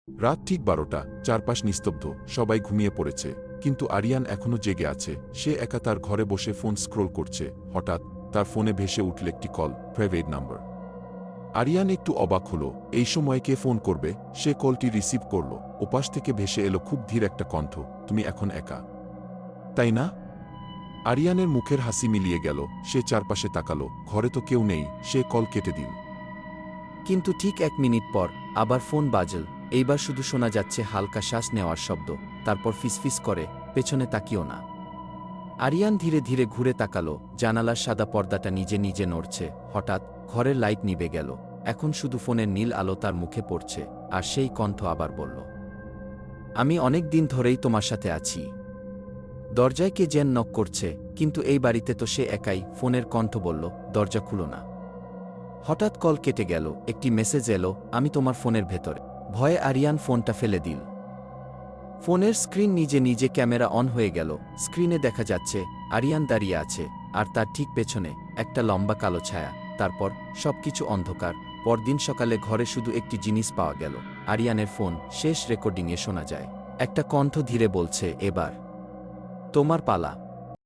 রাত ঠিক 12টা, চারপাশ নিস্তব্ধ, সবাই ঘুমিয়ে পড়েছে। কিন্তু আরিয়ান এখনও জেগে আছে। সে একা তার ঘরে বসে ফোন স্ক্রোল করছে। হঠাৎ তার ফোনে ভেসে উঠল একটি কল, প্রাইভেট নাম্বার। আরিয়ান একটু অবাক হলো। এই সময় কে ফোন করবে? সে কলটি রিসিভ করল। ওপাশ থেকে ভেসে এলো খুব ধীর একটা কণ্ঠ, তুমি এখন একা, তাই না? আরিয়ানের মুখের হাসি মিলিয়ে গেল। সে চারপাশে তাকালো, ঘরে তো কেউ নেই। সে কল কেটে দিল। কিন্তু ঠিক 1 মিনিট পর আবার ফোন বাজল। এইবার শুধু শোনা যাচ্ছে হালকা শ্বাস নেওয়ার শব্দ, তারপর ফিসফিস করে, পেছনে তাকিও না। আরিয়ান ধীরে ধীরে ঘুরে তাকালো। জানালার সাদা পর্দাটা নিজে নিজে নড়ছে। হঠাৎ ঘরের লাইট নিভে গেল। এখন শুধু ফোনের নীল আলো তার মুখে পড়ছে। আর সেই কণ্ঠ আবার বলল, আমি অনেক দিন ধরেই তোমার সাথে আছি। দরজায় কে যেন নক করছে, কিন্তু এই বাড়িতে তো সে একাই। ফোনের কণ্ঠ বলল, দরজা খুলো না। হঠাৎ কল কেটে গেল। একটি মেসেজ এলো, আমি তোমার ফোনের ভেতরে। ভয়ে আরিয়ান ফোনটা ফেলে দিল। ফোনের স্ক্রিন নিজে নিজে ক্যামেরা অন হয়ে গেল। স্ক্রিনে দেখা যাচ্ছে আরিয়ান দাঁড়িয়ে আছে, আর তার ঠিক পেছনে একটা লম্বা কালো ছায়া। তারপর সবকিছু অন্ধকার। পরদিন সকালে ঘরে শুধু একটি জিনিস পাওয়া গেল, আরিয়ানের ফোন। শেষ রেকর্ডিংয়ে শোনা যায় একটা কণ্ঠ ধীরে বলছে, এবার তোমার পালা।